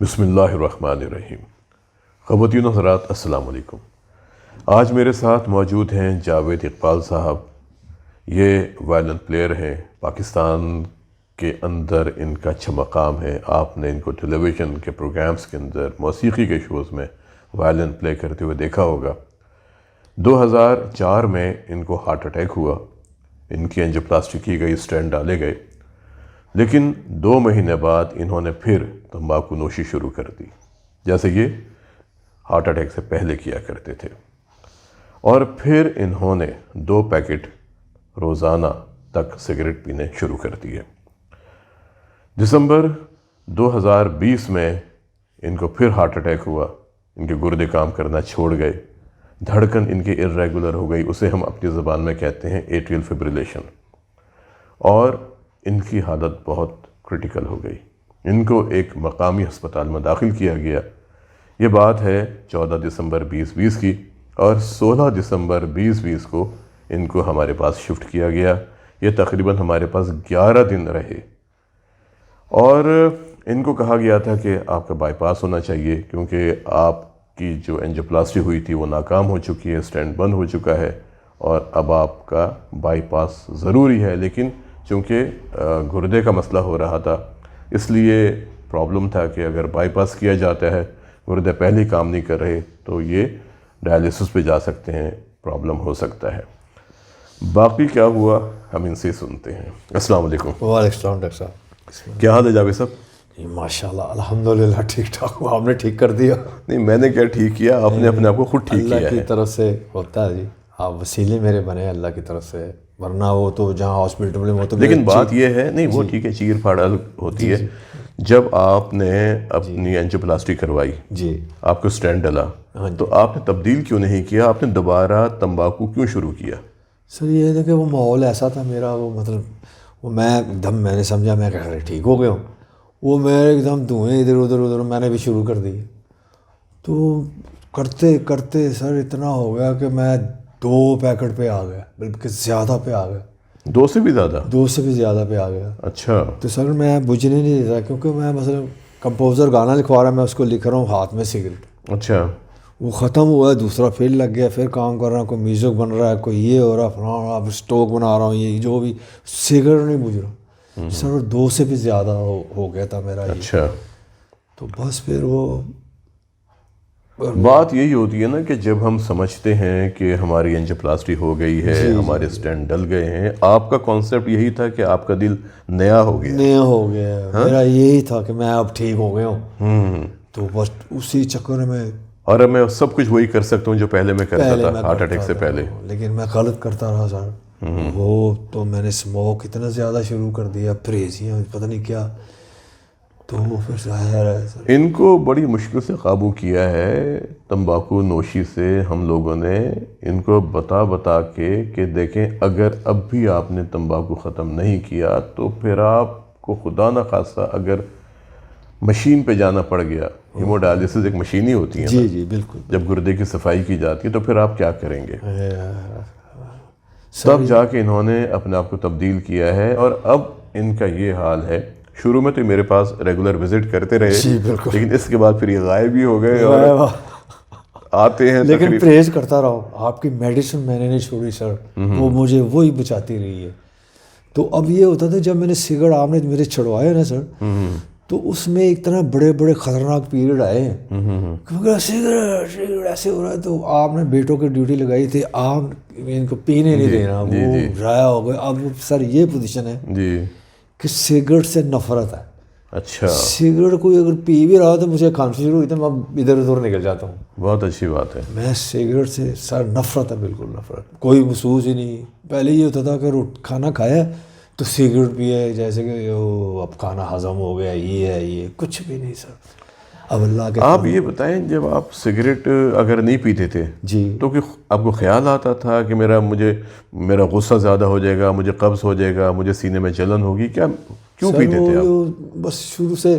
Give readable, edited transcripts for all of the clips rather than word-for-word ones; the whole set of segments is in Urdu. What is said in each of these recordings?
بسم اللہ الرحمن الرحیم۔ خواتین و حضرات السلام علیکم۔ آج میرے ساتھ موجود ہیں جاوید اقبال صاحب۔ یہ وائلن پلیئر ہیں، پاکستان کے اندر ان کا اچھا مقام ہے۔ آپ نے ان کو ٹیلی ویژن کے پروگرامز کے اندر موسیقی کے شوز میں وائلن پلے کرتے ہوئے دیکھا ہوگا۔ 2004 میں ان کو ہارٹ اٹیک ہوا، ان کی اینجیوپلاسٹی کی گئی، اسٹینٹ ڈالے گئے، لیکن 2 مہینے بعد انہوں نے پھر تمباکو نوشی شروع کر دی، جیسے یہ ہارٹ اٹیک سے پہلے کیا کرتے تھے، اور پھر انہوں نے 2 پیکٹ روزانہ تک سگریٹ پینے شروع کر دیے۔ دسمبر 2020 میں ان کو پھر ہارٹ اٹیک ہوا، ان کے گردے کام کرنا چھوڑ گئے، دھڑکن ان کی ارریگولر ہو گئی، اسے ہم اپنی زبان میں کہتے ہیں ایٹریل فبریلیشن، اور ان کی حالت بہت کرٹیکل ہو گئی۔ ان کو ایک مقامی ہسپتال میں داخل کیا گیا۔ یہ بات ہے 14 دسمبر 2020 کی، اور 16 دسمبر 2020 کو ان کو ہمارے پاس شفٹ کیا گیا۔ یہ تقریباً ہمارے پاس 11 دن رہے، اور ان کو کہا گیا تھا کہ آپ کا بائی پاس ہونا چاہیے، کیونکہ آپ کی جو اینجیوپلاسٹی ہوئی تھی وہ ناکام ہو چکی ہے، اسٹینٹ بند ہو چکا ہے، اور اب آپ کا بائی پاس ضروری ہے۔ لیکن چونکہ گردے کا مسئلہ ہو رہا تھا، اس لیے پرابلم تھا کہ اگر بائی پاس کیا جاتا ہے، گردے پہلے ہی کام نہیں کر رہے، تو یہ ڈائلیسس پہ جا سکتے ہیں، پرابلم ہو سکتا ہے۔ باقی کیا ہوا ہم ان سے سنتے ہیں۔ السلام علیکم۔ وعلیکم السلام ڈاکٹر صاحب۔ کیا حال ہے جاوید صاحب؟ ماشاء اللہ الحمدللہ ٹھیک ٹھاک ہوا، آپ نے ٹھیک کر دیا۔ نہیں، میں نے کیا ٹھیک کیا، آپ نے اپنے آپ کو خود ٹھیک کیا ہے۔ اللہ کی طرف سے ہوتا ہے جی، آپ وسیلے میرے بنے اللہ کی طرف سے، ورنہ وہ تو جہاں ہاسپٹل میں وہ تو لیکن بات یہ ہے، نہیں وہ ٹھیک ہے، چیر پھاڑ ہوتی ہے۔ جب آپ نے اپنی اینجیوپلاسٹی کروائی، جی آپ کو اسٹینٹ ڈلا، تو آپ نے تبدیل کیوں نہیں کیا؟ آپ نے دوبارہ تمباکو کیوں شروع کیا؟ سر یہ تھا کہ وہ ماحول ایسا تھا میرا، وہ مطلب وہ میں ایک دم میں نے سمجھا میں کہ ٹھیک ہو گیا ہوں، وہ میں ایک دم دھوئیں ادھر ادھر میں نے بھی شروع کر دی۔ تو کرتے کرتے سر اتنا ہو گیا کہ میں 2 پیکٹ پہ آ گیا، بلکہ زیادہ پہ آ گیا، 2 سے بھی زیادہ؟ 2 سے بھی زیادہ پہ آ گیا۔ اچھا۔ تو سر میں بجھنے نہیں دیتا، کیونکہ میں مثلا کمپوزر گانا لکھوا رہا، میں اس کو لکھ رہا ہوں ہاتھ میں سگریٹ، اچھا۔ وہ ختم ہوا ہے، دوسرا پھر لگ گیا، پھر کام کر رہا ہوں، کوئی میوزک بن رہا ہے، کوئی یہ ہو رہا ہے، فلاں اب اسٹوک بنا رہا ہوں، یہ جو بھی، سگریٹ نہیں بجھ رہا سر، 2 سے بھی زیادہ ہو گیا تھا میرا یہ۔ اچھا۔ تو بس پھر وہ بات یہی ہوتی ہے نا کہ جب ہم سمجھتے ہیں کہ ہماری اینجیوپلاسٹی ہو گئی ہے، ہمارے اسٹینٹ ڈل گئے ہیں، آپ کا کانسیپٹ یہی تھا کہ آپ کا دل نیا ہو گیا، نیا ہو گیا، میرا یہی تھا کہ میں اب ٹھیک ہو گیا ہوں۔ تو بس اسی چکر میں، اور اب میں سب کچھ وہی کر سکتا ہوں جو پہلے میں کرتا تھا ہارٹ اٹیک سے پہلے۔ لیکن میں غلط کرتا رہا سر، وہ تو میں نے اسموک اتنا زیادہ شروع کر دیا، پریزیاں پتہ نہیں کیا، تو وہ پھر ظاہر ہے سر ان کو بڑی مشکل سے قابو کیا ہے تمباکو نوشی سے ہم لوگوں نے، ان کو بتا بتا کے کہ دیکھیں اگر اب بھی آپ نے تمباکو ختم نہیں کیا تو پھر آپ کو خدا نخواستہ اگر مشین پہ جانا پڑ گیا، ہیمو ڈائلیسس ایک مشین ہی ہوتی ہے جی جی بالکل، جب گردے کی صفائی کی جاتی ہے، تو پھر آپ کیا کریں گے؟ تب جا کے انہوں نے اپنے آپ کو تبدیل کیا ہے، اور اب ان کا یہ حال ہے۔ شروع میں تو میرے پاس ریگولر وزٹ کرتے رہے، لیکن اس کے بعد پھر یہ غائب ہی ہو گئے، اور آتے ہیں لیکن پریز کرتا رہو، آپ کی میڈیسن میں نے نہیں چھوڑی سر، وہ مجھے وہی بچاتی رہی ہے۔ تو اب یہ ہوتا تھا جب میں نے سگریٹ آپ نے میرے چھڑوایا نا سر، تو اس میں ایک طرح بڑے بڑے خطرناک پیریڈ آئے ہیں، کیونکہ سگریٹ ایسے ہو رہا ہے، تو آپ نے بیٹوں کی ڈیوٹی لگائی تھی، آپ ان کو پینے نہیں دینا، وہ ضائع ہو گئے۔ اب سر یہ پوزیشن ہے کہ سگریٹ سے نفرت ہے۔ اچھا، سگریٹ کوئی اگر پی بھی رہا تو مجھے کھانسی شروع ہوئی تو میں ادھر ادھر نکل جاتا ہوں۔ بہت اچھی بات ہے۔ میں سگریٹ سے سر نفرت ہے، بالکل نفرت، کوئی محسوس ہی نہیں۔ پہلے یہ ہوتا تھا کہ کھانا کھایا تو سگریٹ پیے، جیسے کہ اب کھانا ہضم ہو گیا، یہ ہے، یہ کچھ بھی نہیں سر۔ اب اللہ کے آپ یہ بتائیں، جب آپ سگریٹ اگر نہیں پیتے تھے جی تو کہ آپ کو خیال آتا تھا کہ میرا غصہ زیادہ ہو جائے گا، مجھے قبض ہو جائے گا، مجھے سینے میں جلن ہوگی؟ کیوں پیتے تھے آپ؟ بس شروع سے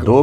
2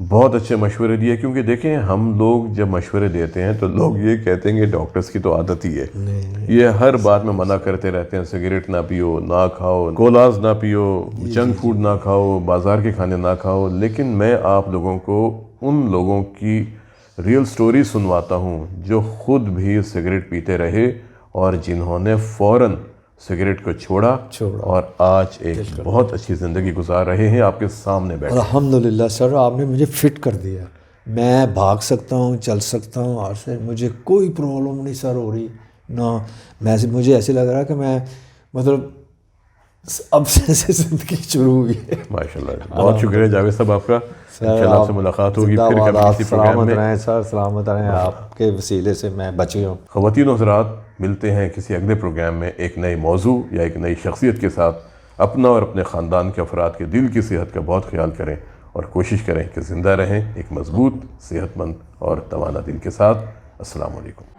بہت اچھے مشورے دیے، کیونکہ دیکھیں ہم لوگ جب مشورے دیتے ہیں تو لوگ یہ کہتے ہیں کہ ڈاکٹرز کی تو عادت ہی ہے، یہ ہر بات میں منع کرتے رہتے ہیں، سگریٹ نہ پیو، نہ کھاؤ، کولاز نہ پیو، جنک فوڈ نہ کھاؤ، بازار کے کھانے نہ کھاؤ، لیکن میں آپ لوگوں کو ان لوگوں کی ریئل سٹوری سنواتا ہوں جو خود بھی سگریٹ پیتے رہے اور جنہوں نے فوراً سگریٹ کو چھوڑا اور آج ایک بہت اچھی زندگی گزار رہے ہیں آپ کے سامنے بیٹھے۔ الحمدللہ سر، آپ نے مجھے فٹ کر دیا، میں بھاگ سکتا ہوں، چل سکتا ہوں، اور سے مجھے کوئی پرابلم نہیں سر ہو رہی، نہ مجھے ایسے لگ رہا کہ میں مطلب اب سے زندگی شروع ہوئی ہے۔ ماشاءاللہ، بہت شکریہ جاوید صاحب آپ کا، انشاءاللہ آپ سے ملاقات ہوگی پھر کبھی کسی پروگرام سلامت میں۔ رہیں سر، سلامت رہیں، آپ کے وسیلے سے میں بچی ہوں۔ خواتین و حضرات، ملتے ہیں کسی اگلے پروگرام میں ایک نئے موضوع یا ایک نئی شخصیت کے ساتھ۔ اپنا اور اپنے خاندان کے افراد کے دل کی صحت کا بہت خیال کریں اور کوشش کریں کہ زندہ رہیں ایک مضبوط، صحت مند اور توانا دل کے ساتھ۔ السلام علیکم۔